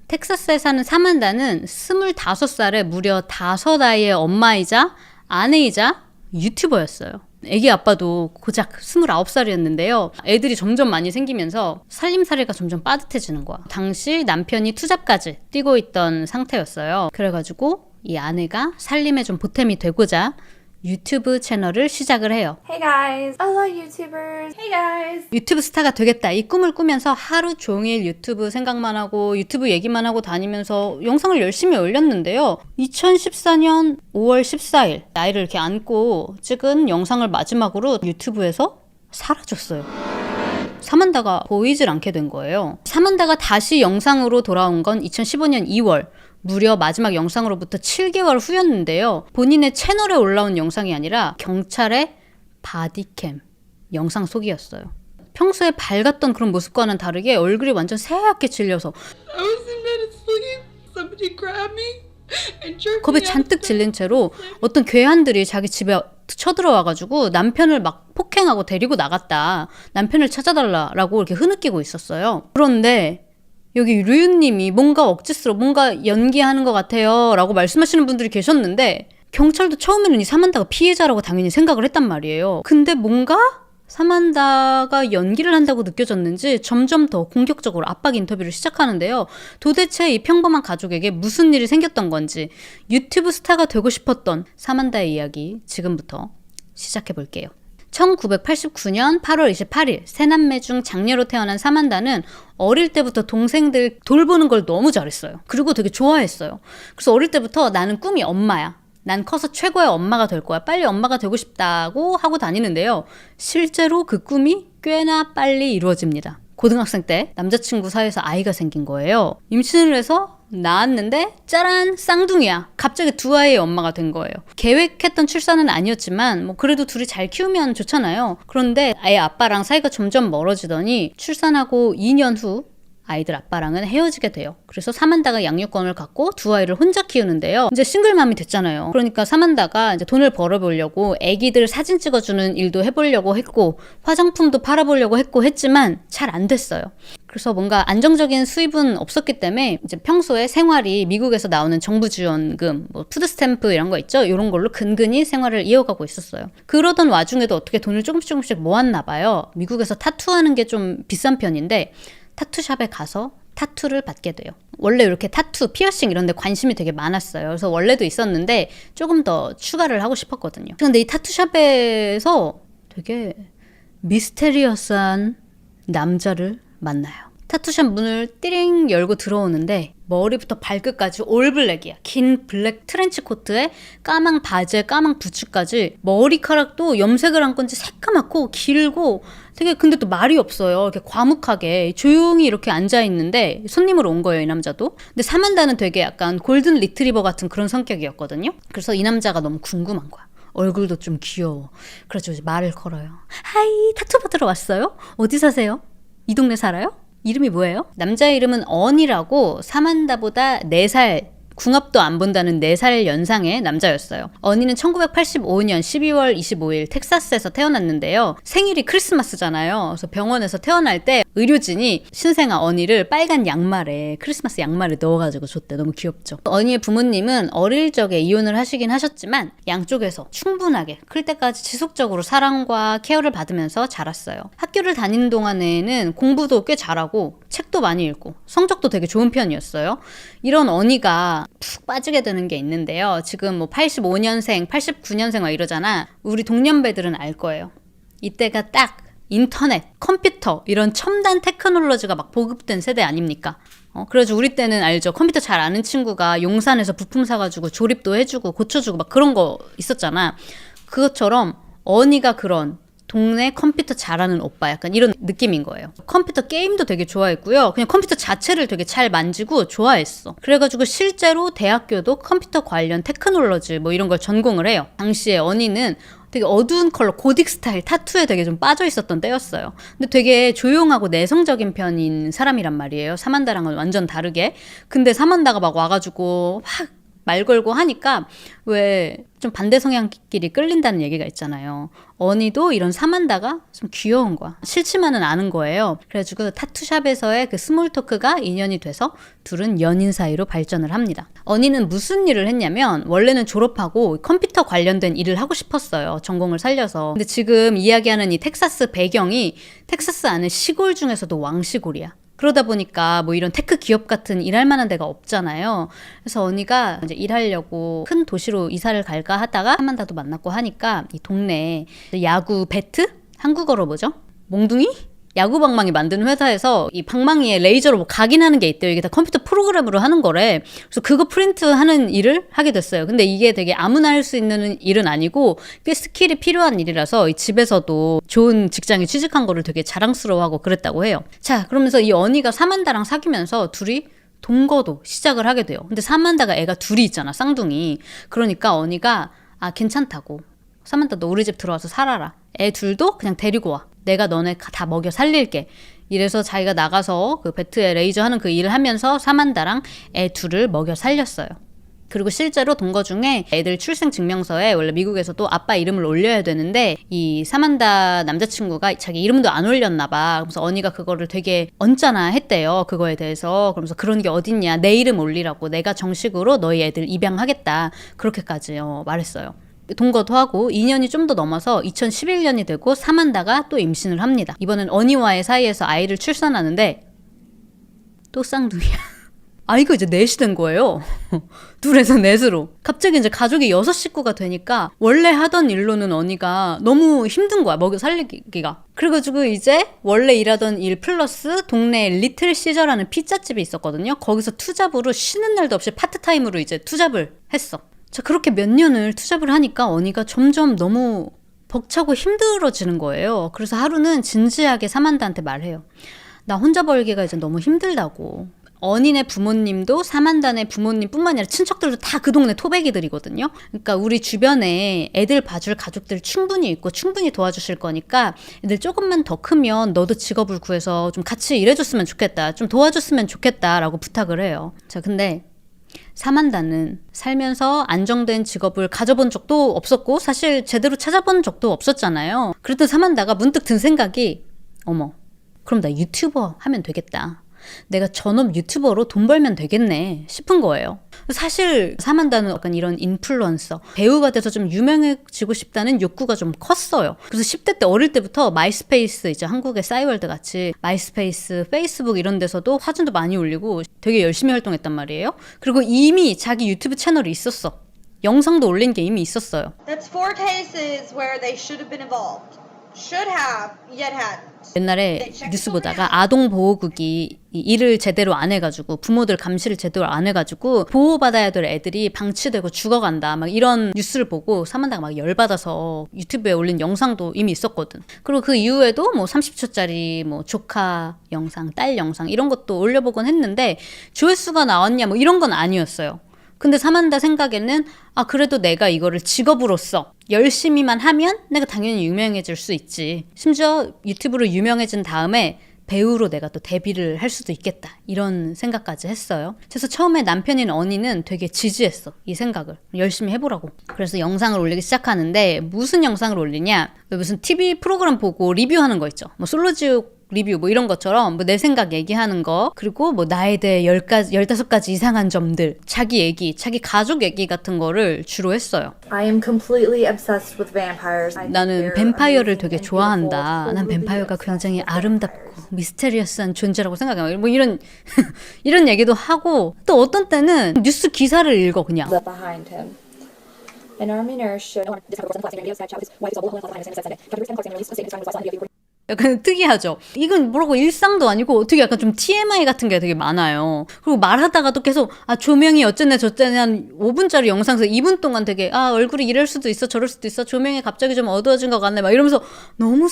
텍사스에 사는 사만다는 25살에 무려 5아이의 엄마이자 아내이자 유튜버였어요. 애기 아빠도 고작 29살이었는데요. 애들이 점점 많이 생기면서 살림살이가 점점 빠듯해지는 거야. 당시 남편이 투잡까지 뛰고 있던 상태였어요. 그래가지고 이 아내가 살림에 좀 보탬이 되고자 유튜브 채널을 시작을 해요. Hey guys, I love YouTubers. Hey guys. 유튜브 스타가 되겠다 이 꿈을 꾸면서 하루 종일 유튜브 생각만 하고 유튜브 얘기만 하고 다니면서 영상을 열심히 올렸는데요. 2014년 5월 14일 아이를 이렇게 안고 찍은 영상을 마지막으로 유튜브에서 사라졌어요. 사만다가 보이질 않게 된 거예요. 사만다가 다시 영상으로 돌아온 건 2015년 2월 무려 마지막 영상으로부터 7개월 후였는데요. 본인의 채널에 올라온 영상이 아니라 경찰의 바디캠 영상 속이었어요. 평소에 밝았던 그런 모습과는 다르게 얼굴이 완전 새하얗게 질려서 I was in bed asleep. Somebody grabbed me and jerked 겁에 me out 잔뜩 of bed. 질린 채로 어떤 괴한들이 자기 집에 쳐들어와가지고 남편을 막 폭행하고 데리고 나갔다. 남편을 찾아달라라고 이렇게 흐느끼고 있었어요. 그런데 여기 류유님이 뭔가 억지스러워 뭔가 연기하는 것 같아요 라고 말씀하시는 분들이 계셨는데 경찰도 처음에는 이 사만다가 피해자라고 당연히 생각을 했단 말이에요. 근데 뭔가 사만다가 연기를 한다고 느껴졌는지 점점 더 공격적으로 압박 인터뷰를 시작하는데요. 도대체 이 평범한 가족에게 무슨 일이 생겼던 건지 유튜브 스타가 되고 싶었던 사만다의 이야기 지금부터 시작해 볼게요. 1989년 8월 28일 새남매 중 장녀로 태어난 사만다는 어릴 때부터 동생들 돌보는 걸 너무 잘했어요. 그리고 되게 좋아했어요. 그래서 어릴 때부터 나는 꿈이 엄마야. 난 커서 최고의 엄마가 될 거야. 빨리 엄마가 되고 싶다고 하고 다니는데요. 실제로 그 꿈이 꽤나 빨리 이루어집니다. 고등학생 때 남자친구 사이에서 아이가 생긴 거예요. 임신을 해서 낳았는데 짜란 쌍둥이야. 갑자기 2아이의 엄마가 된 거예요. 계획했던 출산은 아니었지만 뭐 그래도 둘이 잘 키우면 좋잖아요. 그런데 아예 아빠랑 사이가 점점 멀어지더니 출산하고 2년 후 아이들 아빠랑은 헤어지게 돼요. 그래서 사만다가 양육권을 갖고 2아이를 혼자 키우는데요. 이제 싱글맘이 됐잖아요. 그러니까 사만다가 이제 돈을 벌어보려고 애기들 사진 찍어주는 일도 해보려고 했고 화장품도 팔아보려고 했지만 잘 안 됐어요. 그래서 뭔가 안정적인 수입은 없었기 때문에 이제 평소에 생활이 미국에서 나오는 정부 지원금, 뭐 푸드스탬프 이런 거 있죠? 이런 걸로 근근히 생활을 이어가고 있었어요. 그러던 와중에도 어떻게 돈을 조금씩 모았나 봐요. 미국에서 타투하는 게 좀 비싼 편인데 타투샵에 가서 타투를 받게 돼요. 원래 이렇게 타투, 피어싱 이런 데 관심이 되게 많았어요. 그래서 원래도 있었는데 조금 더 추가를 하고 싶었거든요. 근데 이 타투샵에서 되게 미스테리어스한 남자를 만나요. 타투샵 문을 띠링 열고 들어오는데 머리부터 발끝까지 올블랙이야. 긴 블랙 트렌치 코트에 까만 바지에 까만 부츠까지 머리카락도 염색을 한 건지 새까맣고 길고 되게 근데 또 말이 없어요. 이렇게 과묵하게 조용히 이렇게 앉아있는데 손님으로 온 거예요, 이 남자도. 근데 사만다는 되게 약간 골든 리트리버 같은 그런 성격이었거든요. 그래서 이 남자가 너무 궁금한 거야. 얼굴도 좀 귀여워. 그래서 이제 말을 걸어요. 하이, 타투 받으러 왔어요? 어디 사세요? 이 동네 살아요? 이름이 뭐예요? 남자의 이름은 언이라고 사만다보다 4살 궁합도 안 본다는 4살 연상의 남자였어요. 언니는 1985년 12월 25일 텍사스에서 태어났는데요. 생일이 크리스마스잖아요. 그래서 병원에서 태어날 때 의료진이 신생아 언니를 빨간 양말에 크리스마스 양말을 넣어가지고 줬대. 너무 귀엽죠. 언니의 부모님은 어릴 적에 이혼을 하시긴 하셨지만 양쪽에서 충분하게 클 때까지 지속적으로 사랑과 케어를 받으면서 자랐어요. 학교를 다니는 동안에는 공부도 꽤 잘하고 책도 많이 읽고 성적도 되게 좋은 편이었어요. 이런 언니가 푹 빠지게 되는 게 있는데요. 지금 뭐 85년생, 89년생 막 이러잖아. 우리 동년배들은 알 거예요. 이때가 딱 인터넷, 컴퓨터 이런 첨단 테크놀로지가 막 보급된 세대 아닙니까? 그래서 우리 때는 알죠. 컴퓨터 잘 아는 친구가 용산에서 부품 사가지고 조립도 해주고 고쳐주고 막 그런 거 있었잖아. 그것처럼 언니가 그런 동네 컴퓨터 잘하는 오빠 약간 이런 느낌인 거예요. 컴퓨터 게임도 되게 좋아했고요. 그냥 컴퓨터 자체를 되게 잘 만지고 좋아했어. 그래가지고 실제로 대학교도 컴퓨터 관련 테크놀로지 뭐 이런 걸 전공을 해요. 당시에 언니는 되게 어두운 컬러 고딕 스타일 타투에 되게 좀 빠져 있었던 때였어요. 근데 되게 조용하고 내성적인 편인 사람이란 말이에요. 사만다랑은 완전 다르게. 근데 사만다가 막 와가지고 말 걸고 하니까 왜 좀 반대 성향끼리 끌린다는 얘기가 있잖아요. 언니도 이런 사만다가 좀 귀여운 거야. 싫지만은 않은 거예요. 그래가지고 타투샵에서의 그 스몰 토크가 인연이 돼서 둘은 연인 사이로 발전을 합니다. 언니는 무슨 일을 했냐면 원래는 졸업하고 컴퓨터 관련된 일을 하고 싶었어요. 전공을 살려서. 근데 지금 이야기하는 이 텍사스 배경이 텍사스 안에 시골 중에서도 왕시골이야. 그러다 보니까 뭐 이런 테크 기업 같은 일할 만한 데가 없잖아요. 그래서 언니가 이제 일하려고 큰 도시로 이사를 갈까 하다가 사만다도 만났고 하니까 이 동네에 야구 배트? 한국어로 뭐죠? 몽둥이? 야구 방망이 만드는 회사에서 이 방망이에 레이저로 뭐 각인하는 게 있대요. 이게 다 컴퓨터 프로그램으로 하는 거래. 그래서 그거 프린트하는 일을 하게 됐어요. 근데 이게 되게 아무나 할 수 있는 일은 아니고 꽤 스킬이 필요한 일이라서 이 집에서도 좋은 직장에 취직한 거를 되게 자랑스러워하고 그랬다고 해요. 자, 그러면서 이 언니가 사만다랑 사귀면서 둘이 동거도 시작을 하게 돼요. 근데 사만다가 애가 둘이 있잖아, 쌍둥이. 그러니까 언니가 괜찮다고. 사만다 너 우리 집 들어와서 살아라. 애 둘도 그냥 데리고 와. 내가 너네 다 먹여 살릴게. 이래서 자기가 나가서 그 배트에 레이저 하는 그 일을 하면서 사만다랑 애 둘을 먹여 살렸어요. 그리고 실제로 동거 중에 애들 출생 증명서에 원래 미국에서도 아빠 이름을 올려야 되는데 이 사만다 남자친구가 자기 이름도 안 올렸나 봐. 그래서 언니가 그거를 되게 언짢아 했대요. 그거에 대해서. 그러면서 그런 게 어딨냐. 내 이름 올리라고. 내가 정식으로 너희 애들 입양하겠다. 그렇게까지 말했어요. 동거도 하고 2년이 좀 더 넘어서 2011년이 되고 사만다가 또 임신을 합니다. 이번엔 언니와의 사이에서 아이를 출산하는데 또 쌍둥이야. 아이가 이제 넷이 된 거예요. 둘에서 넷으로. 갑자기 이제 가족이 6식구가 되니까 원래 하던 일로는 언니가 너무 힘든 거야. 먹여 살리기가. 그래가지고 이제 원래 일하던 일 플러스 동네에 리틀 시저라는 피자집이 있었거든요. 거기서 투잡으로 쉬는 날도 없이 파트타임으로 이제 투잡을 했어. 자, 그렇게 몇 년을 투잡을 하니까 언니가 점점 너무 벅차고 힘들어지는 거예요. 그래서 하루는 진지하게 사만다한테 말해요. 나 혼자 벌기가 이제 너무 힘들다고. 언니네 부모님도 사만다네 부모님뿐만 아니라 친척들도 다 그 동네 토백이들이거든요. 그러니까 우리 주변에 애들 봐줄 가족들 충분히 있고 충분히 도와주실 거니까 애들 조금만 더 크면 너도 직업을 구해서 좀 같이 일해줬으면 좋겠다. 좀 도와줬으면 좋겠다라고 부탁을 해요. 자, 근데 사만다는 살면서 안정된 직업을 가져본 적도 없었고 사실 제대로 찾아본 적도 없었잖아요. 그랬던 사만다가 문득 든 생각이 어머, 그럼 나 유튜버 하면 되겠다. 내가 전업 유튜버로 돈 벌면 되겠네 싶은 거예요. 사실 사만다는 약간 이런 인플루언서, 배우가 돼서 좀 유명해지고 싶다는 욕구가 좀 컸어요. 그래서 10대 때 어릴 때부터 마이스페이스, 이제 한국의 싸이월드 같이 마이스페이스, 페이스북 이런 데서도 사진도 많이 올리고 되게 열심히 활동했단 말이에요. 그리고 이미 자기 유튜브 채널이 있었어. 영상도 올린 게 이미 있었어요. That's 4 cases where they should have been involved. Should have, yet hadn't. 옛날에 뉴스 보다가 아동보호국이 일을 제대로 안 해가지고 부모들 감시를 제대로 안 해가지고 보호받아야 될 애들이 방치되고 죽어간다 막 이런 뉴스를 보고 사만다가 막 열받아서 유튜브에 올린 영상도 이미 있었거든. 그리고 그 이후에도 뭐 30초짜리 뭐 조카 영상, 딸 영상 이런 것도 올려보곤 했는데 조회수가 나왔냐 뭐 이런 건 아니었어요. 근데 사만다 생각에는 그래도 내가 이거를 직업으로서 열심히만 하면 내가 당연히 유명해질 수 있지. 심지어 유튜브로 유명해진 다음에 배우로 내가 또 데뷔를 할 수도 있겠다. 이런 생각까지 했어요. 그래서 처음에 남편인 언니는 되게 지지했어. 이 생각을. 열심히 해보라고. 그래서 영상을 올리기 시작하는데 무슨 영상을 올리냐. 무슨 TV 프로그램 보고 리뷰하는 거 있죠. 뭐 솔로지옥 리뷰 뭐 이런 것처럼 뭐 내 생각 얘기하는 거, 그리고 뭐 나에 대해 15가지 이상한 점들, 자기 얘기, 자기 가족 얘기 같은 거를 주로 했어요. I am completely obsessed with vampires. 나는 뱀파이어를 되게 좋아한다. 난 뱀파이어가 굉장히 아름답고 미스테리어스한 존재라고 생각해. 뭐 이런 이런 얘기도 하고, 또 어떤 때는 뉴스 기사를 읽어 그냥. Behind him. An army nurse should. 약간 특이하죠. 이건 뭐라고 일상도 아니고 어떻게 약간 좀 TMI 같은 게 되게 많아요. 그리고 말하다가도 계속 조명이 어쩌네 저쩌네 한 5분짜리 영상에서 2분 동안 되게 얼굴이 이럴 수도 있어 저럴 수도 있어 조명이 갑자기 좀 어두워진 것 같네 막 이러면서 너무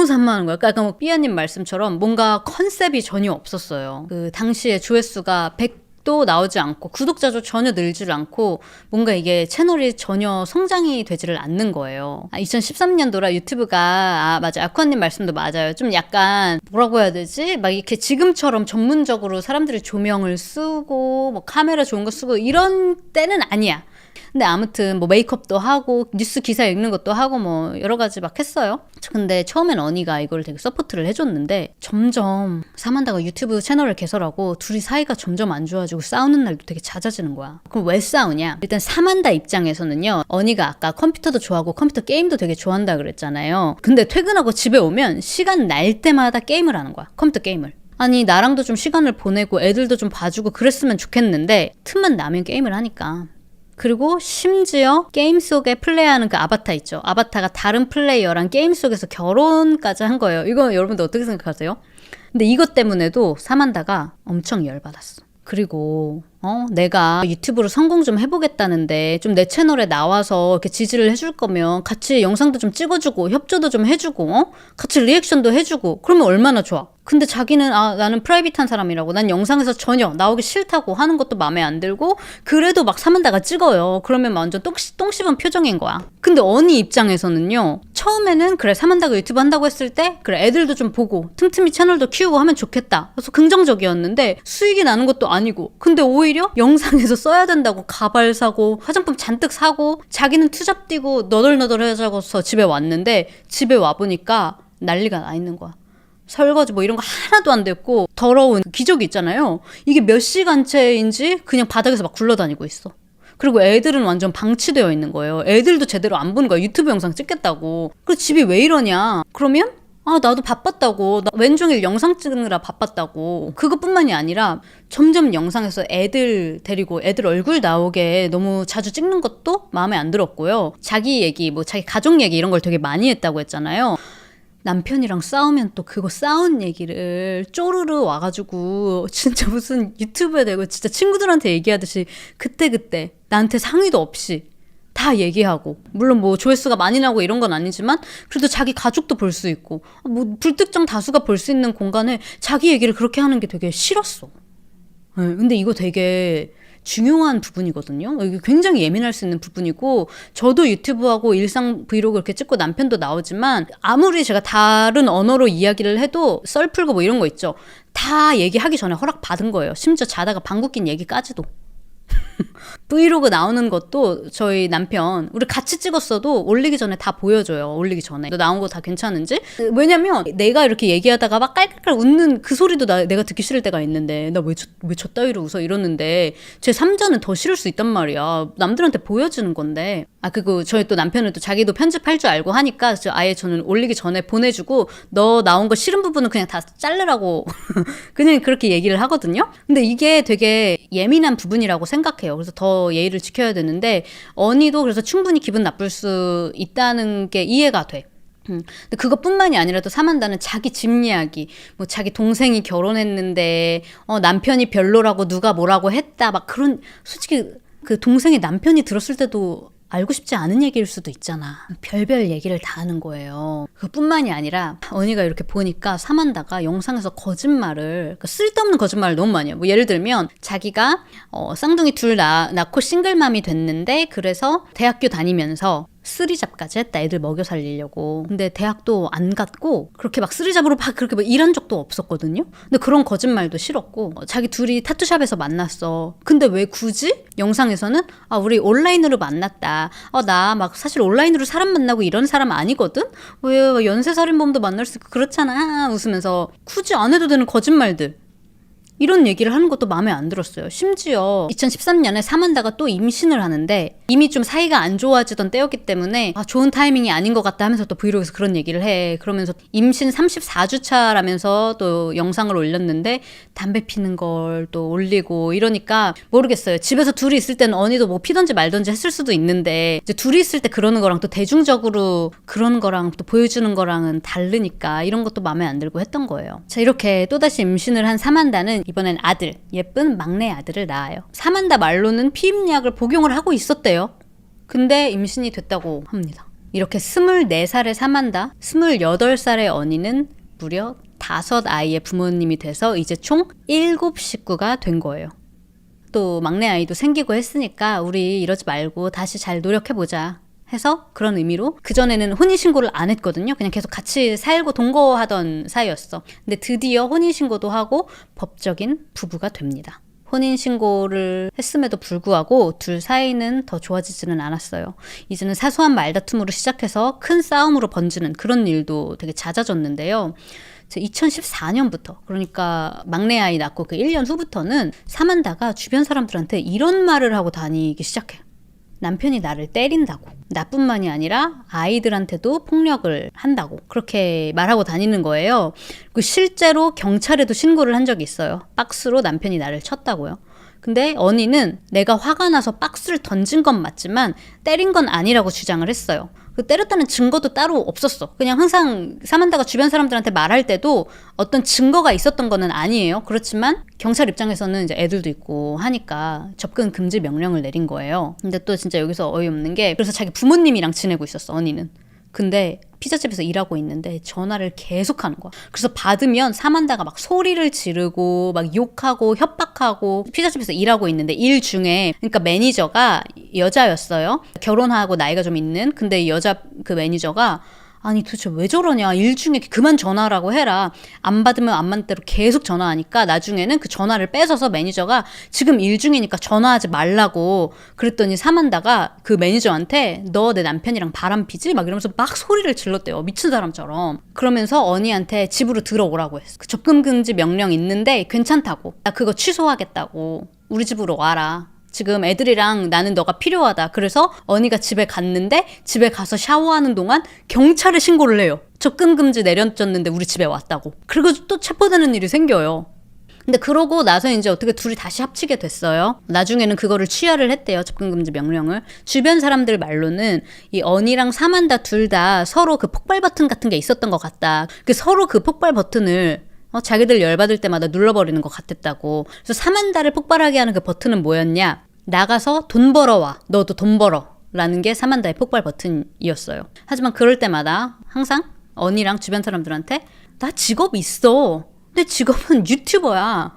산만한 거야. 약간 뭐 삐아님 말씀처럼 뭔가 컨셉이 전혀 없었어요. 그 당시에 조회수가 100도 수익도 나오지 않고 구독자도 전혀 늘지를 않고 뭔가 이게 채널이 전혀 성장이 되지를 않는 거예요. 2013년도라 유튜브가 맞아, 아쿠아님 말씀도 맞아요. 좀 약간 뭐라고 해야 되지? 막 이렇게 지금처럼 전문적으로 사람들이 조명을 쓰고 뭐 카메라 좋은 거 쓰고 이런 때는 아니야. 근데 아무튼 뭐 메이크업도 하고 뉴스 기사 읽는 것도 하고 뭐 여러 가지 막 했어요. 근데 처음엔 언니가 이걸 되게 서포트를 해줬는데 점점 사만다가 유튜브 채널을 개설하고 둘이 사이가 점점 안 좋아지고 싸우는 날도 되게 잦아지는 거야. 그럼 왜 싸우냐? 일단 사만다 입장에서는요. 언니가 아까 컴퓨터도 좋아하고 컴퓨터 게임도 되게 좋아한다 그랬잖아요. 근데 퇴근하고 집에 오면 시간 날 때마다 게임을 하는 거야. 컴퓨터 게임을. 아니 나랑도 좀 시간을 보내고 애들도 좀 봐주고 그랬으면 좋겠는데 틈만 나면 게임을 하니까. 그리고 심지어 게임 속에 플레이하는 그 아바타 있죠. 아바타가 다른 플레이어랑 게임 속에서 결혼까지 한 거예요. 이거 여러분들 어떻게 생각하세요? 근데 이것 때문에도 사만다가 엄청 열받았어. 그리고 내가 유튜브로 성공 좀 해보겠다는데 좀 내 채널에 나와서 이렇게 지지를 해줄 거면 같이 영상도 좀 찍어주고 협조도 좀 해주고 같이 리액션도 해주고 그러면 얼마나 좋아. 근데 자기는 나는 프라이빗한 사람이라고 난 영상에서 전혀 나오기 싫다고 하는 것도 마음에 안 들고 그래도 막 사만다가 찍어요. 그러면 완전 똥 씹은 표정인 거야. 근데 언니 입장에서는요. 처음에는 그래 사만다가 유튜브 한다고 했을 때 그래 애들도 좀 보고 틈틈이 채널도 키우고 하면 좋겠다. 그래서 긍정적이었는데 수익이 나는 것도 아니고 근데 오히려 영상에서 써야 된다고 가발 사고 화장품 잔뜩 사고 자기는 투잡 뛰고 너덜너덜해져서 집에 왔는데 집에 와보니까 난리가 나 있는 거야. 설거지 뭐 이런 거 하나도 안 됐고 더러운 기저귀 있잖아요. 이게 몇 시간째인지 그냥 바닥에서 막 굴러다니고 있어. 그리고 애들은 완전 방치되어 있는 거예요. 애들도 제대로 안 보는 거야. 유튜브 영상 찍겠다고. 그래서 집이 왜 이러냐. 그러면 나도 바빴다고. 나 왼종일 영상 찍느라 바빴다고. 그것뿐만이 아니라 점점 영상에서 애들 데리고 애들 얼굴 나오게 너무 자주 찍는 것도 마음에 안 들었고요. 자기 얘기, 뭐 자기 가족 얘기 이런 걸 되게 많이 했다고 했잖아요. 남편이랑 싸우면 또 그거 싸운 얘기를 쪼르르 와가지고 진짜 무슨 유튜브에 대고 진짜 친구들한테 얘기하듯이 그때그때 나한테 상의도 없이 다 얘기하고 물론 뭐 조회수가 많이 나고 이런 건 아니지만 그래도 자기 가족도 볼 수 있고 뭐 불특정 다수가 볼 수 있는 공간에 자기 얘기를 그렇게 하는 게 되게 싫었어. 네, 근데 이거 되게 중요한 부분이거든요. 이게 굉장히 예민할 수 있는 부분이고 저도 유튜브하고 일상 브이로그 이렇게 찍고 남편도 나오지만 아무리 제가 다른 언어로 이야기를 해도 썰 풀고 뭐 이런 거 있죠. 다 얘기하기 전에 허락 받은 거예요. 심지어 자다가 방귀 낀 얘기까지도. 브이로그 나오는 것도 저희 남편 우리 같이 찍었어도 올리기 전에 다 보여줘요. 올리기 전에 너 나온 거 다 괜찮은지. 왜냐면 내가 이렇게 얘기하다가 막 깔깔깔 웃는 그 소리도 내가 듣기 싫을 때가 있는데 나 왜 저 따위로 웃어 이러는데 제 3자는 더 싫을 수 있단 말이야. 남들한테 보여주는 건데. 그리고 저희 또 남편은 또 자기도 편집할 줄 알고 하니까 아예 저는 올리기 전에 보내주고 너 나온 거 싫은 부분은 그냥 다 자르라고 그냥 그렇게 얘기를 하거든요. 근데 이게 되게 예민한 부분이라고 생각해요. 그래서 더 예의를 지켜야 되는데 언니도 그래서 충분히 기분 나쁠 수 있다는 게 이해가 돼. 근데 그것뿐만이 아니라 또 사만다는 자기 집 이야기, 뭐 자기 동생이 결혼했는데 남편이 별로라고 누가 뭐라고 했다 막 그런 솔직히 그 동생이 남편이 들었을 때도 알고 싶지 않은 얘기일 수도 있잖아. 별별 얘기를 다 하는 거예요. 그뿐만이 아니라 언니가 이렇게 보니까 사만다가 영상에서 거짓말을 그러니까 쓸데없는 거짓말을 너무 많이 해요. 뭐 예를 들면 자기가 쌍둥이 둘 낳고 싱글맘이 됐는데 그래서 대학교 다니면서 쓰리잡까지 했다. 애들 먹여 살리려고. 근데 대학도 안 갔고 그렇게 막 쓰리잡으로 막 그렇게 막 일한 적도 없었거든요. 근데 그런 거짓말도 싫었고 자기 둘이 타투샵에서 만났어. 근데 왜 굳이 영상에서는 우리 온라인으로 만났다. 나 막 사실 온라인으로 사람 만나고 이런 사람 아니거든. 왜 연쇄살인범도 만날 수 있고 그렇잖아. 웃으면서 굳이 안 해도 되는 거짓말들. 이런 얘기를 하는 것도 마음에 안 들었어요. 심지어 2013년에 사만다가 또 임신을 하는데 이미 좀 사이가 안 좋아지던 때였기 때문에 좋은 타이밍이 아닌 것 같다 하면서 또 브이로그에서 그런 얘기를 해. 그러면서 임신 34주차라면서 또 영상을 올렸는데 담배 피는 걸 또 올리고 이러니까 모르겠어요. 집에서 둘이 있을 때는 언니도 뭐 피던지 말던지 했을 수도 있는데 이제 둘이 있을 때 그러는 거랑 또 대중적으로 그런 거랑 또 보여주는 거랑은 다르니까 이런 것도 마음에 안 들고 했던 거예요. 자, 이렇게 또다시 임신을 한 사만다는 이번엔 아들, 예쁜 막내 아들을 낳아요. 사만다 말로는 피임약을 복용을 하고 있었대요. 근데 임신이 됐다고 합니다. 이렇게 24살의 사만다, 28살의 언니는 무려 5 아이의 부모님이 돼서 이제 총 7 식구가 된 거예요. 또 막내 아이도 생기고 했으니까 우리 이러지 말고 다시 잘 노력해보자 해서 그런 의미로 그전에는 혼인신고를 안 했거든요. 그냥 계속 같이 살고 동거하던 사이였어. 근데 드디어 혼인신고도 하고 법적인 부부가 됩니다. 혼인신고를 했음에도 불구하고 둘 사이는 더 좋아지지는 않았어요. 이제는 사소한 말다툼으로 시작해서 큰 싸움으로 번지는 그런 일도 되게 잦아졌는데요. 2014년부터 그러니까 막내 아이 낳고 그 1년 후부터는 사만다가 주변 사람들한테 이런 말을 하고 다니기 시작해. 남편이 나를 때린다고. 나뿐만이 아니라 아이들한테도 폭력을 한다고. 그렇게 말하고 다니는 거예요. 그리고 실제로 경찰에도 신고를 한 적이 있어요. 박스로 남편이 나를 쳤다고요. 근데 언니는 내가 화가 나서 박스를 던진 건 맞지만 때린 건 아니라고 주장을 했어요. 그 때렸다는 증거도 따로 없었어. 그냥 항상 사만다가 주변 사람들한테 말할 때도 어떤 증거가 있었던 거는 아니에요. 그렇지만 경찰 입장에서는 이제 애들도 있고 하니까 접근 금지 명령을 내린 거예요. 근데 또 진짜 여기서 어이없는 게 그래서 자기 부모님이랑 지내고 있었어, 언니는. 근데 피자집에서 일하고 있는데 전화를 계속 하는 거야. 그래서 받으면 사만다가 막 소리를 지르고 막 욕하고 협박하고 피자집에서 일하고 있는데 일 중에 그러니까 매니저가 여자였어요. 결혼하고 나이가 좀 있는. 근데 여자 그 매니저가 아니 도대체 왜 저러냐. 일 중에 그만 전화라고 해라. 안 받으면 안 받는 대로 계속 전화하니까 나중에는 그 전화를 뺏어서 매니저가 지금 일 중이니까 전화하지 말라고 그랬더니 사만다가 그 매니저한테 너 내 남편이랑 바람피지? 막 이러면서 막 소리를 질렀대요. 미친 사람처럼. 그러면서 언니한테 집으로 들어오라고 했어. 그 접근 금지 명령 있는데 괜찮다고. 나 그거 취소하겠다고. 우리 집으로 와라. 지금 애들이랑 나는 너가 필요하다. 그래서 언니가 집에 갔는데 집에 가서 샤워하는 동안 경찰에 신고를 해요. 접근 금지 내려졌는데 우리 집에 왔다고. 그리고 또 체포되는 일이 생겨요. 근데 그러고 나서 이제 어떻게 둘이 다시 합치게 됐어요. 나중에는 그거를 취하를 했대요. 접근 금지 명령을. 주변 사람들 말로는 이 언니랑 사만다 둘 다 서로 그 폭발 버튼 같은 게 있었던 것 같다. 그 서로 그 폭발 버튼을 자기들 열받을 때마다 눌러버리는 것 같았다고. 그래서 사만다를 폭발하게 하는 그 버튼은 뭐였냐? 나가서 돈 벌어와. 너도 돈 벌어. 라는 게 사만다의 폭발 버튼이었어요. 하지만 그럴 때마다 항상 언니랑 주변 사람들한테 나 직업 있어. 내 직업은 유튜버야.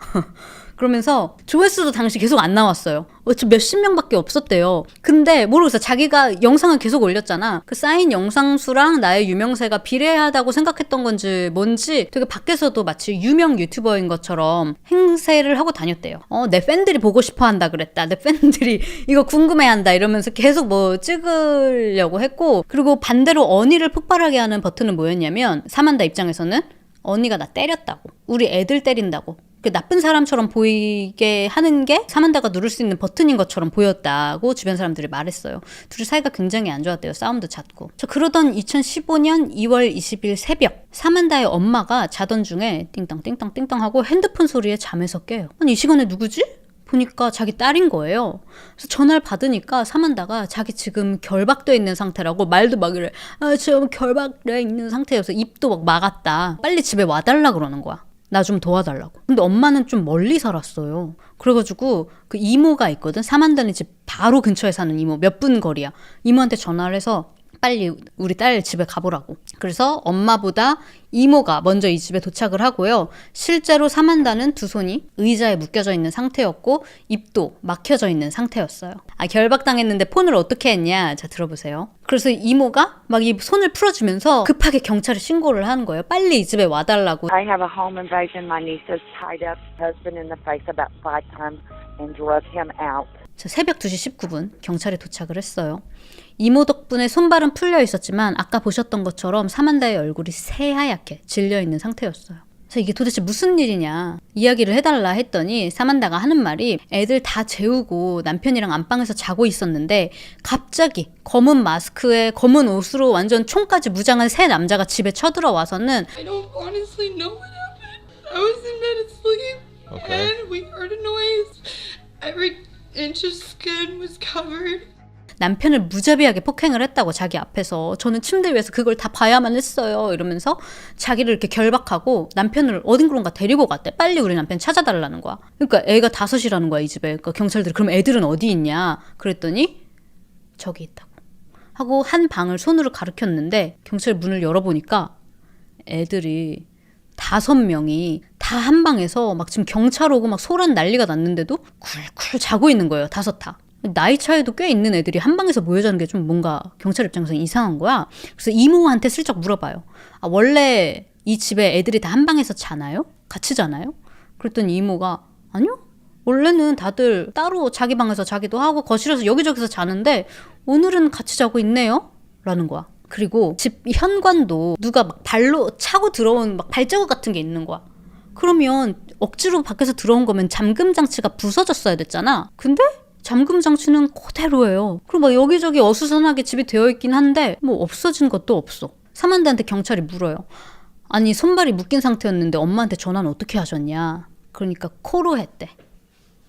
그러면서 조회수도 당시 계속 안 나왔어요. 몇십 명밖에 없었대요. 근데 모르겠어. 자기가 영상을 계속 올렸잖아. 그 쌓인 영상 수랑 나의 유명세가 비례하다고 생각했던 건지 뭔지 되게 밖에서도 마치 유명 유튜버인 것처럼 행세를 하고 다녔대요. 내 팬들이 보고 싶어 한다 그랬다. 내 팬들이 이거 궁금해한다 이러면서 계속 뭐 찍으려고 했고, 그리고 반대로 언니를 폭발하게 하는 버튼은 뭐였냐면 사만다 입장에서는 언니가 나 때렸다고. 우리 애들 때린다고. 그 나쁜 사람처럼 보이게 하는 게 사만다가 누를 수 있는 버튼인 것처럼 보였다고 주변 사람들이 말했어요. 둘이 사이가 굉장히 안 좋았대요. 싸움도 잦고. 그러던 2015년 2월 20일 새벽 사만다의 엄마가 자던 중에 띵땅 띵땅 띵땅 하고 핸드폰 소리에 잠에서 깨요. 아니 이 시간에 누구지? 보니까 자기 딸인 거예요. 그래서 전화를 받으니까 사만다가 자기 지금 결박돼 있는 상태라고 말도 막 이래. 지금 결박돼 있는 상태여서 입도 막 막았다. 빨리 집에 와달라 그러는 거야. 나 좀 도와달라고. 근데 엄마는 좀 멀리 살았어요. 그래가지고 그 이모가 있거든. 사만다네 집 바로 근처에 사는 이모. 몇 분 거리야. 이모한테 전화를 해서 빨리 우리 딸 집에 가보라고. 그래서 엄마보다 이모가 먼저 이 집에 도착을 하고요. 실제로 사만다는 두 손이 의자에 묶여져 있는 상태였고 입도 막혀져 있는 상태였어요. 결박당했는데 폰을 어떻게 했냐? 자, 들어보세요. 그래서 이모가 막 이 손을 풀어주면서 급하게 경찰에 신고를 하는 거예요. 빨리 이 집에 와달라고. I have a home invasion. My niece has tied up husband in the face about 5 times and drug him out. 새벽 2시 19분 경찰에 도착을 했어요. 이모 덕분에 손발은 풀려 있었지만 아까 보셨던 것처럼 사만다의 얼굴이 새하얗게 질려있는 상태였어요. 그래서 이게 도대체 무슨 일이냐 이야기를 해달라 했더니 사만다가 하는 말이 애들 다 재우고 남편이랑 안방에서 자고 있었는데 갑자기 검은 마스크에 검은 옷으로 완전 총까지 무장한 새 남자가 집에 쳐들어와서는 I don't honestly know what happened. I was in bed asleep, and we heard a noise. Every inch of skin was covered. 남편을 무자비하게 폭행을 했다고 자기 앞에서. 저는 침대 위에서 그걸 다 봐야만 했어요. 이러면서 자기를 이렇게 결박하고 남편을 어딘가론가 데리고 갔대. 빨리 우리 남편 찾아달라는 거야. 그러니까 애가 5이라는 거야 이 집에. 그러니까 경찰들이 그럼 애들은 어디 있냐 그랬더니 저기 있다고 하고 한 방을 손으로 가리켰는데 경찰 문을 열어보니까 애들이 5명이 다 다 한 방에서 막 지금 경찰 오고 막 소란 난리가 났는데도 쿨쿨 자고 있는 거예요. 5다. 나이 차이도 꽤 있는 애들이 한 방에서 모여 자는 게 좀 뭔가 경찰 입장에서 이상한 거야. 그래서 이모한테 슬쩍 물어봐요. 아, 원래 이 집에 애들이 다 한 방에서 자나요? 같이 자나요? 그랬더니 이모가 아니요. 원래는 다들 따로 자기 방에서 자기도 하고 거실에서 여기저기서 자는데 오늘은 같이 자고 있네요? 라는 거야. 그리고 집 현관도 누가 막 발로 차고 들어온 막 발자국 같은 게 있는 거야. 그러면 억지로 밖에서 들어온 거면 잠금 장치가 부서졌어야 됐잖아. 근데 잠금 장치는 그대로예요. 그리고 막 여기저기 어수선하게 집이 되어 있긴 한데 뭐 없어진 것도 없어. 사만다한테 경찰이 물어요. 아니 손발이 묶인 상태였는데 엄마한테 전화는 어떻게 하셨냐. 그러니까 코로 했대.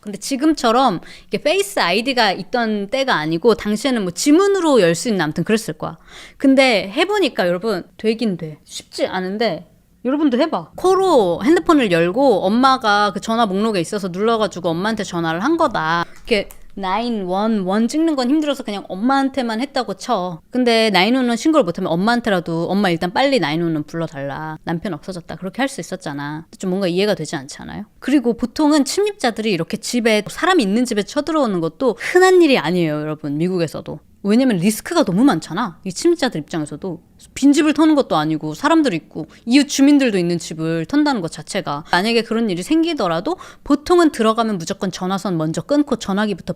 근데 지금처럼 이게 페이스 아이디가 있던 때가 아니고 당시에는 뭐 지문으로 열 수 있는 아무튼 그랬을 거야. 근데 해보니까 여러분 되긴 돼. 쉽지 않은데 여러분도 해봐. 코로 핸드폰을 열고 엄마가 그 전화 목록에 있어서 눌러가지고 엄마한테 전화를 한 거다. 이렇게 911 찍는 건 힘들어서 그냥 엄마한테만 했다고 쳐. 근데 911 신고를 못하면 엄마한테라도 엄마 일단 빨리 911 불러달라. 남편 없어졌다. 그렇게 할 수 있었잖아. 좀 뭔가 이해가 되지 않잖아요. 그리고 보통은 침입자들이 이렇게 집에 사람이 있는 집에 쳐들어오는 것도 흔한 일이 아니에요. 여러분 미국에서도. 왜냐면 리스크가 너무 많잖아. 이 침입자들 입장에서도. 빈집을 터는 것도 아니고 사람들 있고 이웃 주민들도 있는 집을 턴다는 것 자체가 만약에 그런 일이 생기더라도 보통은 들어가면 무조건 전화선 먼저 끊고 전화기부터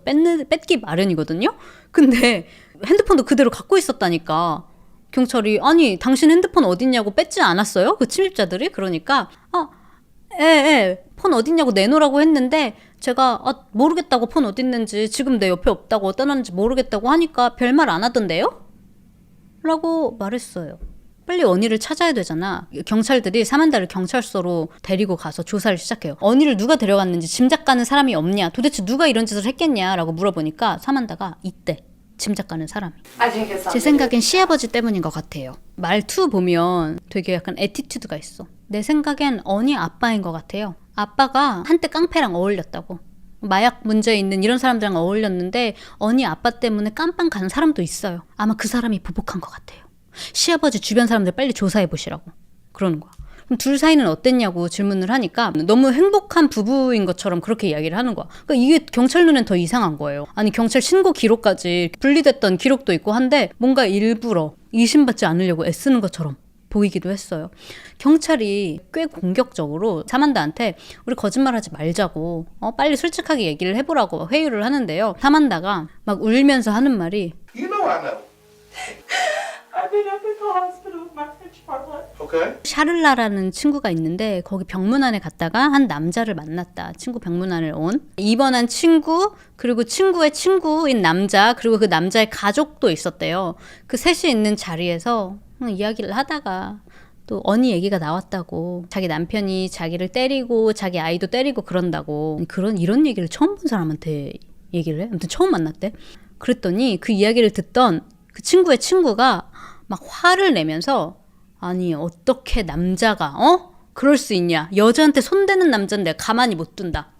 뺏기 마련이거든요. 근데 핸드폰도 그대로 갖고 있었다니까. 경찰이 아니 당신 핸드폰 어딨냐고 뺏지 않았어요? 그 침입자들이? 그러니까 폰 어딨냐고 내놓으라고 했는데 제가 모르겠다고 폰 어딨는지 지금 내 옆에 없다고 어디다 놨는지 모르겠다고 하니까 별말 안 하던데요? 라고 말했어요. 빨리 언니를 찾아야 되잖아. 경찰들이 사만다를 경찰서로 데리고 가서 조사를 시작해요. 언니를 누가 데려갔는지 짐작가는 사람이 없냐? 도대체 누가 이런 짓을 했겠냐? 라고 물어보니까 사만다가 있대. 짐작가는 사람이. 제 생각엔 시아버지 때문인 것 같아요. 말투 보면 되게 약간 애티튜드가 있어. 내 생각엔 언니 아빠인 것 같아요. 아빠가 한때 깡패랑 어울렸다고. 마약 문제 있는 이런 사람들이랑 어울렸는데 언니 아빠 때문에 깜빵 가는 사람도 있어요. 아마 그 사람이 보복한 것 같아요. 시아버지 주변 사람들 빨리 조사해보시라고 그러는 거야. 그럼 둘 사이는 어땠냐고 질문을 하니까 너무 행복한 부부인 것처럼 그렇게 이야기를 하는 거야. 그러니까 이게 경찰 눈엔 더 이상한 거예요. 아니 경찰 신고 기록까지 분리됐던 기록도 있고 한데 뭔가 일부러 의심받지 않으려고 애쓰는 것처럼 보이기도 했어요. 경찰이 꽤 공격적으로 사만다한테 우리 거짓말하지 말자고 빨리 솔직하게 얘기를 해보라고 회유를 하는데요. 사만다가 막 울면서 하는 말이 You know I know. I've been up at the hospital with my friend Charlotte. Okay. 샤를라라는 친구가 있는데 거기 병문안에 갔다가 한 남자를 만났다. 친구 병문안을 온. 입원한 친구 그리고 친구의 친구인 남자 그리고 그 남자의 가족도 있었대요. 그 셋이 있는 자리에서 이야기를 하다가 또 언니 얘기가 나왔다고. 자기 남편이 자기를 때리고 자기 아이도 때리고 그런다고. 이런 얘기를 처음 본 사람한테 얘기를 해? 아무튼 처음 만났대. 그랬더니 그 이야기를 듣던 그 친구의 친구가 막 화를 내면서 아니 어떻게 남자가 그럴 수 있냐. 여자한테 손대는 남자는 내가 가만히 못 둔다.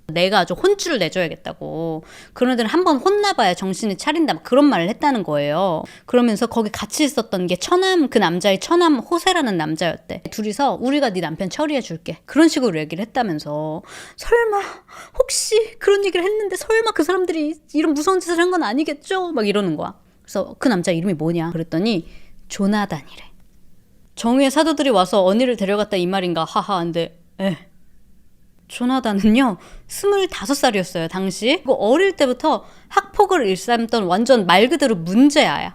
내가 아주 혼쭐을 내줘야겠다고. 그런 애들은 한번 혼나봐야 정신이 차린다. 막 그런 말을 했다는 거예요. 그러면서 거기 같이 있었던 게 그 남자의 처남 호세라는 남자였대. 둘이서 우리가 네 남편 처리해 줄게. 그런 식으로 얘기를 했다면서. 설마 혹시 그런 얘기를 했는데 설마 그 사람들이 이런 무서운 짓을 한 건 아니겠죠? 막 이러는 거야. 그래서 그 남자 이름이 뭐냐? 그랬더니 조나단이래. 정의의 사도들이 와서 언니를 데려갔다 이 말인가? 하하. 근데 조나단은요 25살이었어요 당시. 어릴 때부터 학폭을 일삼던 완전 말 그대로 문제아야.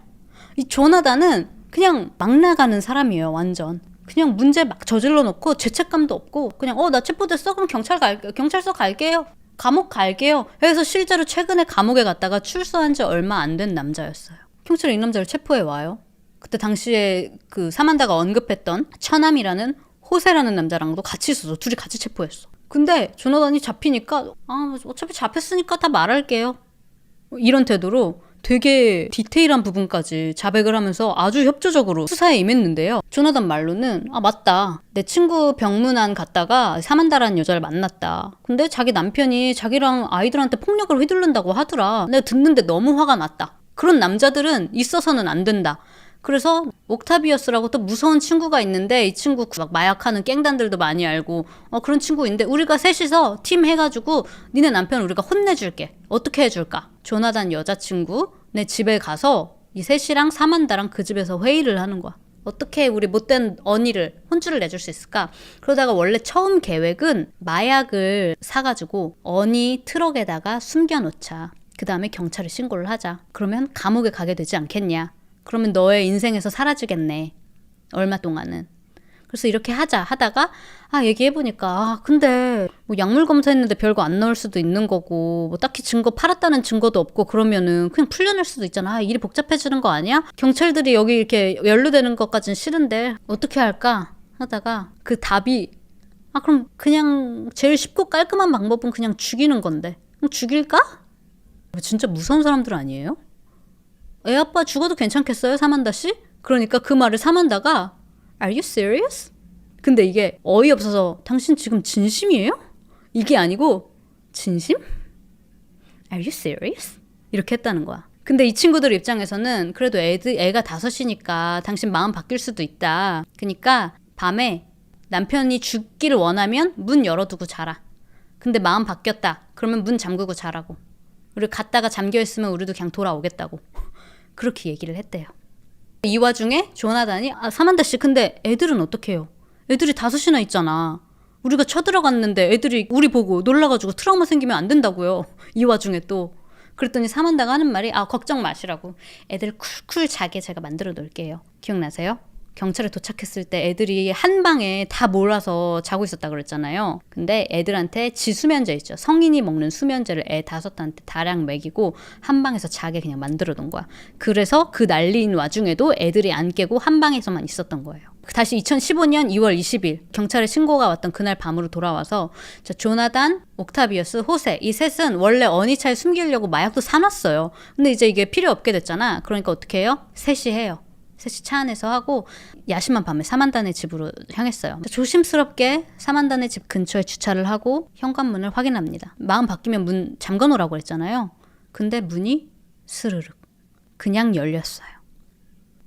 이 조나단은 그냥 막 나가는 사람이에요. 완전 그냥 문제 막 저질러 놓고 죄책감도 없고 그냥 나 체포됐어? 그럼 경찰서 갈게요. 감옥 갈게요. 그래서 실제로 최근에 감옥에 갔다가 출소한 지 얼마 안 된 남자였어요. 경찰이 이 남자를 체포해 와요. 그때 당시에 그 사만다가 언급했던 처남이라는 호세라는 남자랑도 같이 있어서 둘이 같이 체포했어. 근데 조나단이 잡히니까 어차피 잡혔으니까 다 말할게요. 이런 태도로 되게 디테일한 부분까지 자백을 하면서 아주 협조적으로 수사에 임했는데요. 조나단 말로는 맞다. 내 친구 병문안 갔다가 사만다라는 여자를 만났다. 근데 자기 남편이 자기랑 아이들한테 폭력을 휘두른다고 하더라. 내가 듣는데 너무 화가 났다. 그런 남자들은 있어서는 안 된다. 그래서 옥타비어스라고 또 무서운 친구가 있는데 이 친구 막 마약하는 갱단들도 많이 알고 그런 친구 있는데 우리가 셋이서 팀 해가지고 니네 남편 우리가 혼내줄게. 어떻게 해줄까? 조나단 여자친구 내 집에 가서 이 셋이랑 사만다랑 그 집에서 회의를 하는 거야. 어떻게 우리 못된 언니를 혼쭐을 내줄 수 있을까? 그러다가 원래 처음 계획은 마약을 사가지고 언니 트럭에다가 숨겨놓자. 그 다음에 경찰에 신고를 하자. 그러면 감옥에 가게 되지 않겠냐. 그러면 너의 인생에서 사라지겠네. 얼마 동안은. 그래서 이렇게 하자 하다가 얘기해보니까 근데 뭐 약물 검사했는데 별거 안 나올 수도 있는 거고 뭐 딱히 증거 팔았다는 증거도 없고 그러면은 그냥 풀려낼 수도 있잖아. 일이 복잡해지는 거 아니야? 경찰들이 여기 이렇게 연루되는 것까지는 싫은데 어떻게 할까 하다가 그 답이 그럼 그냥 제일 쉽고 깔끔한 방법은 그냥 죽이는 건데 그럼 죽일까? 진짜 무서운 사람들 아니에요? 애 아빠 죽어도 괜찮겠어요, 사만다 씨? 그러니까 그 말을 사만다가 Are you serious? 근데 이게 어이없어서 당신 지금 진심이에요? 이게 아니고 진심? Are you serious? 이렇게 했다는 거야. 근데 이 친구들 입장에서는 그래도 애가 5이니까 당신 마음 바뀔 수도 있다. 그러니까 밤에 남편이 죽기를 원하면 문 열어두고 자라. 근데 마음 바뀌었다. 그러면 문 잠그고 자라고. 우리 갔다가 잠겨있으면 우리도 그냥 돌아오겠다고. 그렇게 얘기를 했대요. 이 와중에 조나단이 사만다 씨 근데 애들은 어떻게 해요? 애들이 5이나 있잖아. 우리가 쳐들어갔는데 애들이 우리 보고 놀라가지고 트라우마 생기면 안 된다고요. 이 와중에 또. 그랬더니 사만다가 하는 말이 걱정 마시라고. 애들 쿨쿨 자게 제가 만들어 놓을게요. 기억나세요? 경찰에 도착했을 때 애들이 한 방에 다 몰아서 자고 있었다 그랬잖아요. 근데 애들한테 지수면제 있죠. 성인이 먹는 수면제를 애 5한테 다량 먹이고 한 방에서 자게 그냥 만들어 놓은 거야. 그래서 그 난리인 와중에도 애들이 안 깨고 한 방에서만 있었던 거예요. 다시 2015년 2월 20일 경찰에 신고가 왔던 그날 밤으로 돌아와서 조나단, 옥타비어스, 호세 이 셋은 원래 언니차에 숨기려고 마약도 사놨어요. 근데 이제 이게 필요 없게 됐잖아. 그러니까 어떻게 해요? 셋이 해요. 셋이 차 안에서 하고 야심한 밤에 사만단의 집으로 향했어요. 조심스럽게 사만단의 집 근처에 주차를 하고 현관문을 확인합니다. 마음 바뀌면 문 잠궈놓으라고 했잖아요. 근데 문이 스르륵 그냥 열렸어요.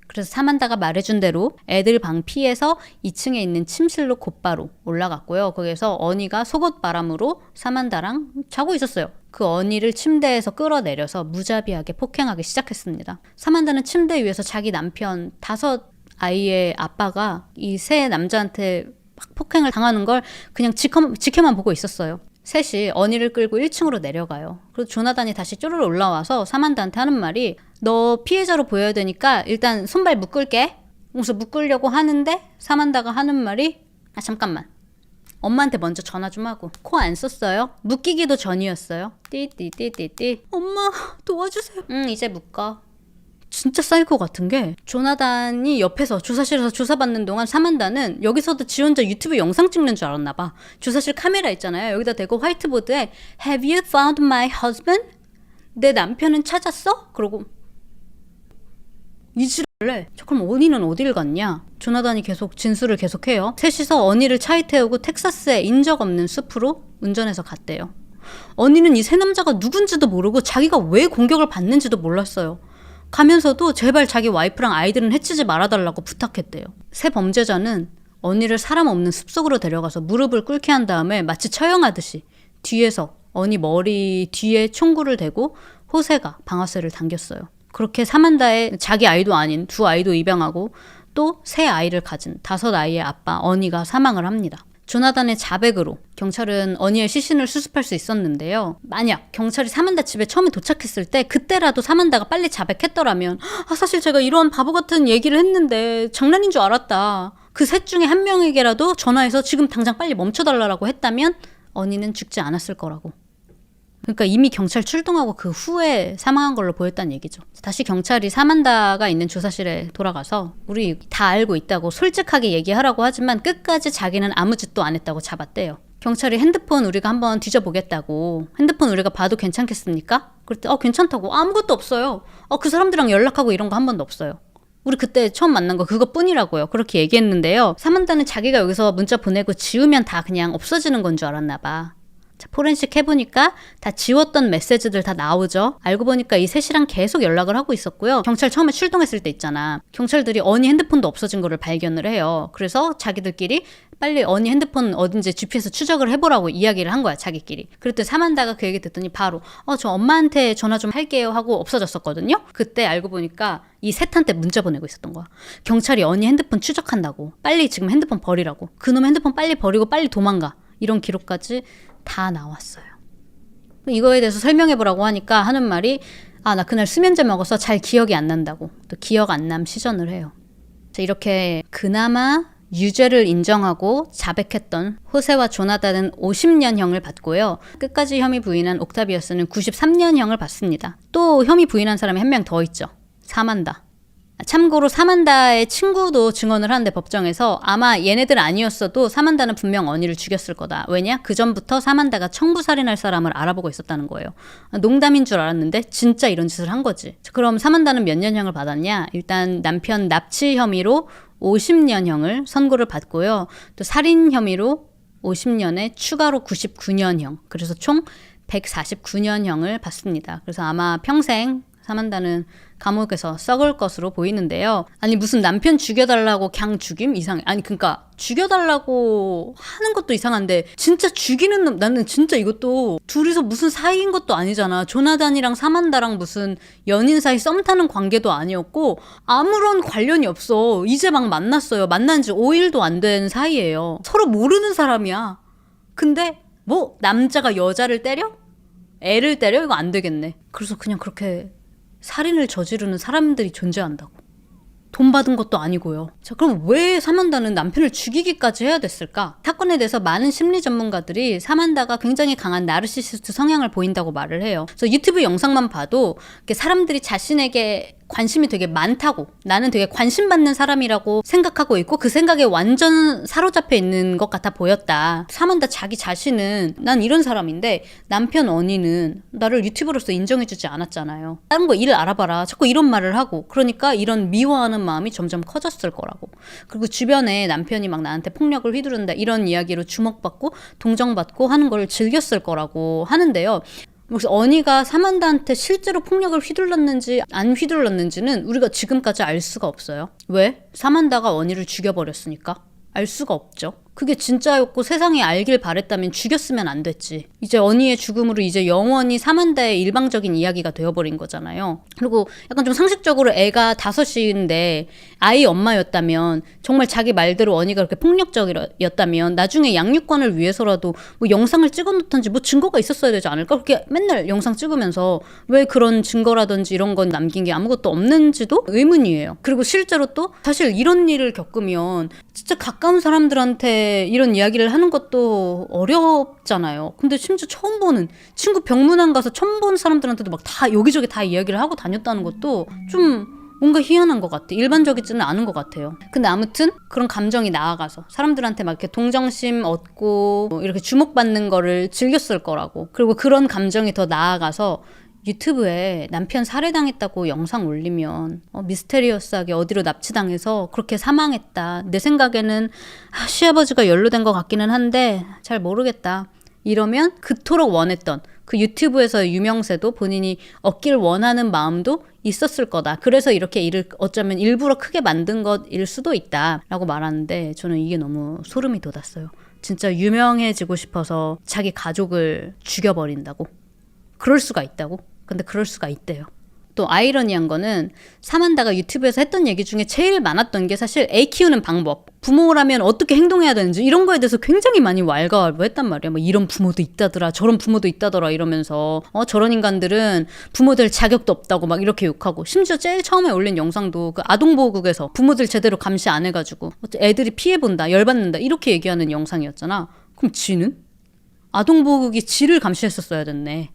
그래서 사만다가 말해준 대로 애들 방 피해서 2층에 있는 침실로 곧바로 올라갔고요. 거기서 언니가 속옷바람으로 사만다랑 자고 있었어요. 그 언니를 침대에서 끌어내려서 무자비하게 폭행하기 시작했습니다. 사만다는 침대 위에서 자기 남편 5아이의 아빠가 이 세 남자한테 막 폭행을 당하는 걸 그냥 지켜만 보고 있었어요. 셋이 언니를 끌고 1층으로 내려가요. 그리고 조나단이 다시 쪼르르 올라와서 사만다한테 하는 말이 너 피해자로 보여야 되니까 일단 손발 묶을게. 그래서 묶으려고 하는데 사만다가 하는 말이 잠깐만. 엄마한테 먼저 전화 좀 하고. 코 안 썼어요? 묶이기도 전이었어요. 띠띠띠띠띠. 엄마 도와주세요. 이제 묶어. 진짜 사이코 같은 게 조나단이 옆에서 주사실에서 조사받는 동안 사만다는 여기서도 지 혼자 유튜브 영상 찍는 줄 알았나 봐. 주사실 카메라 있잖아요. 여기다 대고 화이트보드에 Have you found my husband? 내 남편은 찾았어? 그러고 이지랄래. 그럼 언니는 어딜 갔냐? 조나단이 계속 진술을 계속해요. 셋이서 언니를 차에 태우고 텍사스의 인적 없는 숲으로 운전해서 갔대요. 언니는 이 세 남자가 누군지도 모르고 자기가 왜 공격을 받는지도 몰랐어요. 가면서도 제발 자기 와이프랑 아이들은 해치지 말아달라고 부탁했대요. 새 범죄자는 언니를 사람 없는 숲속으로 데려가서 무릎을 꿇게 한 다음에 마치 처형하듯이 뒤에서 언니 머리 뒤에 총구를 대고 호세가 방아쇠를 당겼어요. 그렇게 사만다의 자기 아이도 아닌 2아이도 입양하고 또 3아이를 가진 5아이의 아빠 언니가 사망을 합니다. 조나단의 자백으로 경찰은 언니의 시신을 수습할 수 있었는데요. 만약 경찰이 사만다 집에 처음에 도착했을 때 그때라도 사만다가 빨리 자백했더라면 사실 제가 이런 바보 같은 얘기를 했는데 장난인 줄 알았다. 그 셋 중에 한 명에게라도 전화해서 지금 당장 빨리 멈춰달라고 했다면 언니는 죽지 않았을 거라고. 그러니까 이미 경찰 출동하고 그 후에 사망한 걸로 보였다는 얘기죠. 다시 경찰이 사만다가 있는 주사실에 돌아가서 우리 다 알고 있다고 솔직하게 얘기하라고 하지만 끝까지 자기는 아무 짓도 안 했다고 잡았대요. 경찰이 핸드폰 우리가 한번 뒤져보겠다고. 핸드폰 우리가 봐도 괜찮겠습니까? 그랬더니 괜찮다고. 아무것도 없어요. 그 사람들이랑 연락하고 이런 거 한 번도 없어요. 우리 그때 처음 만난 거 그것뿐이라고요. 그렇게 얘기했는데요. 사만다는 자기가 여기서 문자 보내고 지우면 다 그냥 없어지는 건 줄 알았나 봐. 자, 포렌식 해보니까 다 지웠던 메시지들 다 나오죠. 알고 보니까 이 셋이랑 계속 연락을 하고 있었고요. 경찰 처음에 출동했을 때 있잖아. 경찰들이 언니 핸드폰도 없어진 거를 발견을 해요. 그래서 자기들끼리 빨리 언니 핸드폰 어딘지 GPS 추적을 해보라고 이야기를 한 거야, 자기끼리. 그랬더니 사만다가 그 얘기 듣더니 바로 저 엄마한테 전화 좀 할게요 하고 없어졌었거든요. 그때 알고 보니까 이 셋한테 문자 보내고 있었던 거야. 경찰이 언니 핸드폰 추적한다고. 빨리 지금 핸드폰 버리라고. 그놈 핸드폰 빨리 버리고 빨리 도망가. 이런 기록까지 다 나왔어요. 이거에 대해서 설명해보라고 하니까 하는 말이 나 그날 수면제 먹어서 잘 기억이 안 난다고. 또 기억 안 남 시전을 해요. 자, 이렇게 그나마 유죄를 인정하고 자백했던 호세와 조나단은 50년형을 받고요. 끝까지 혐의 부인한 옥타비어스는 93년형을 받습니다. 또 혐의 부인한 사람이 한 명 더 있죠. 사만다. 참고로 사만다의 친구도 증언을 하는데 법정에서 아마 얘네들 아니었어도 사만다는 분명 언니를 죽였을 거다. 왜냐? 그 전부터 사만다가 청부살인할 사람을 알아보고 있었다는 거예요. 농담인 줄 알았는데 진짜 이런 짓을 한 거지. 그럼 사만다는 몇 년형을 받았냐? 일단 남편 납치 혐의로 50년형을 선고를 받고요. 또 살인 혐의로 50년에 추가로 99년형. 그래서 총 149년형을 받습니다. 그래서 아마 평생 사만다는 감옥에서 썩을 것으로 보이는데요. 아니 무슨 남편 죽여달라고 그냥 죽임? 이상해. 아니 그러니까 죽여달라고 하는 것도 이상한데 진짜 죽이는 놈, 나는 진짜 이것도 둘이서 무슨 사이인 것도 아니잖아. 조나단이랑 사만다랑 무슨 연인 사이 썸 타는 관계도 아니었고 아무런 관련이 없어. 이제 막 만났어요. 만난 지 5일도 안 된 사이예요. 서로 모르는 사람이야. 근데 뭐 남자가 여자를 때려? 애를 때려? 이거 안 되겠네. 그래서 그냥 그렇게 살인을 저지르는 사람들이 존재한다고. 돈 받은 것도 아니고요. 자, 그럼 왜 사만다는 남편을 죽이기까지 해야 됐을까? 사건에 대해서 많은 심리 전문가들이 사만다가 굉장히 강한 나르시시스트 성향을 보인다고 말을 해요. 그래서 유튜브 영상만 봐도 사람들이 자신에게 관심이 되게 많다고, 나는 되게 관심받는 사람이라고 생각하고 있고 그 생각에 완전 사로잡혀 있는 것 같아 보였다. 사만다 자기 자신은 난 이런 사람인데 남편 언니는 나를 유튜버로서 인정해주지 않았잖아요. 다른 거 일 알아봐라. 자꾸 이런 말을 하고, 그러니까 이런 미워하는 마음이 점점 커졌을 거라고. 그리고 주변에 남편이 막 나한테 폭력을 휘두른다 이런 이야기로 주목받고 동정받고 하는 걸 즐겼을 거라고 하는데요. 그래서 언니가 사만다한테 실제로 폭력을 휘둘렀는지 안 휘둘렀는지는 우리가 지금까지 알 수가 없어요. 왜? 사만다가 언니를 죽여버렸으니까. 알 수가 없죠. 그게 진짜였고 세상에 알길 바랬다면 죽였으면 안 됐지. 이제 언니의 죽음으로 이제 영원히 사만다의 일방적인 이야기가 되어버린 거잖아요. 그리고 약간 좀 상식적으로 애가 5인데 아이 엄마였다면 정말 자기 말대로 언니가 그렇게 폭력적이었다면 나중에 양육권을 위해서라도 뭐 영상을 찍어놓던지 뭐 증거가 있었어야 되지 않을까? 그렇게 맨날 영상 찍으면서 왜 그런 증거라든지 이런 건 남긴 게 아무것도 없는지도 의문이에요. 그리고 실제로 또 사실 이런 일을 겪으면 진짜 가까운 사람들한테 이런 이야기를 하는 것도 어렵잖아요. 근데 심지어 처음 보는 친구 병문안 가서 처음 보는 사람들한테도 막 다 여기저기 다 이야기를 하고 다녔다는 것도 좀 뭔가 희한한 것 같아. 일반적이지는 않은 것 같아요. 근데 아무튼 그런 감정이 나아가서 사람들한테 막 이렇게 동정심 얻고 이렇게 주목받는 거를 즐겼을 거라고. 그리고 그런 감정이 더 나아가서 유튜브에 남편 살해당했다고 영상 올리면 미스테리어스하게 어디로 납치당해서 그렇게 사망했다. 내 생각에는 시아버지가 연루된 것 같기는 한데 잘 모르겠다. 이러면 그토록 원했던 그 유튜브에서의 유명세도 본인이 얻길 원하는 마음도 있었을 거다. 그래서 이렇게 일을 어쩌면 일부러 크게 만든 것일 수도 있다 라고 말하는데 저는 이게 너무 소름이 돋았어요. 진짜 유명해지고 싶어서 자기 가족을 죽여버린다고? 그럴 수가 있다고? 근데 그럴 수가 있대요. 또 아이러니한 거는 사만다가 유튜브에서 했던 얘기 중에 제일 많았던 게 사실 애 키우는 방법, 부모라면 어떻게 행동해야 되는지 이런 거에 대해서 굉장히 많이 왈가왈부했단 말이야. 뭐 이런 부모도 있다더라, 저런 부모도 있다더라 이러면서 저런 인간들은 부모들 자격도 없다고 막 이렇게 욕하고, 심지어 제일 처음에 올린 영상도 그 아동보호국에서 부모들 제대로 감시 안 해가지고 애들이 피해본다, 열받는다 이렇게 얘기하는 영상이었잖아. 그럼 지는? 아동보호국이 지를 감시했었어야 됐네.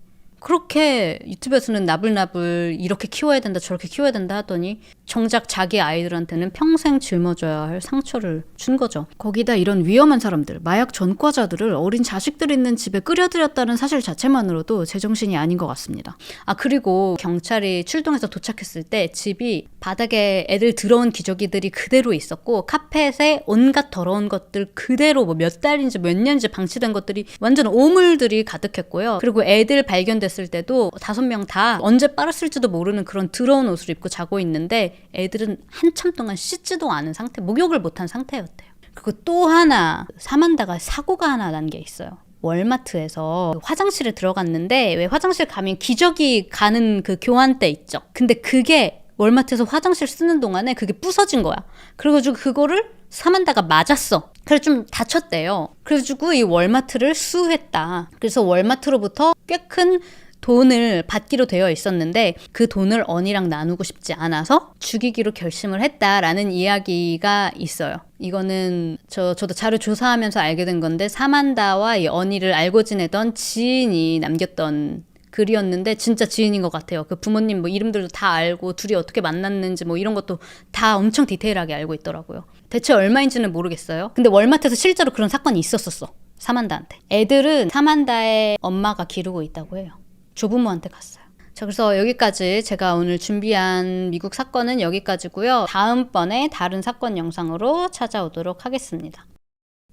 그렇게 유튜브에서는 나불나불 이렇게 키워야 된다 저렇게 키워야 된다 하더니 정작 자기 아이들한테는 평생 짊어져야 할 상처를 준 거죠. 거기다 이런 위험한 사람들, 마약 전과자들을 어린 자식들 있는 집에 끌여들였다는 사실 자체만으로도 제정신이 아닌 것 같습니다. 그리고 경찰이 출동해서 도착했을 때 집이 바닥에 애들 들어온 기저귀들이 그대로 있었고 카펫에 온갖 더러운 것들 그대로 뭐 몇 달인지 몇 년인지 방치된 것들이 완전 오물들이 가득했고요. 그리고 애들 발견됐을 때도 5명 다 언제 빨았을지도 모르는 그런 더러운 옷을 입고 자고 있는데 애들은 한참 동안 씻지도 않은 상태, 목욕을 못한 상태였대요. 그리고 또 하나 사만다가 사고가 하나 난 게 있어요. 월마트에서 화장실에 들어갔는데 왜 화장실 가면 기저귀 가는 그 교환대 있죠. 근데 그게 월마트에서 화장실 쓰는 동안에 그게 부서진 거야. 그래가지고 그거를 사만다가 맞았어. 그래서 좀 다쳤대요. 그래가지고 이 월마트를 수했다. 그래서 월마트로부터 꽤 큰 돈을 받기로 되어 있었는데 그 돈을 언니랑 나누고 싶지 않아서 죽이기로 결심을 했다라는 이야기가 있어요. 이거는 저도 자료 조사하면서 알게 된 건데 사만다와 이 언니를 알고 지내던 지인이 남겼던 글이었는데 진짜 지인인 것 같아요. 그 부모님 뭐 이름들도 다 알고 둘이 어떻게 만났는지 뭐 이런 것도 다 엄청 디테일하게 알고 있더라고요. 대체 얼마인지는 모르겠어요. 근데 월마트에서 실제로 그런 사건이 있었었어. 사만다한테. 애들은 사만다의 엄마가 기르고 있다고 해요. 조부모한테 갔어요. 자, 그래서 여기까지 제가 오늘 준비한 미국 사건은 여기까지고요. 다음번에 다른 사건 영상으로 찾아오도록 하겠습니다.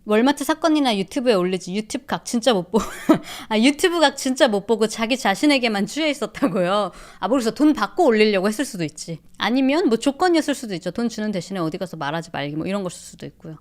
월마트 사건이나 유튜브에 올리지 유튜브 각 진짜 못 보고 유튜브 각 진짜 못 보고 자기 자신에게만 취해 있었다고요. 모르겠어. 돈 받고 올리려고 했을 수도 있지. 아니면 뭐 조건이었을 수도 있죠. 돈 주는 대신에 어디 가서 말하지 말기 뭐 이런 걸 쓸 수도 있고요.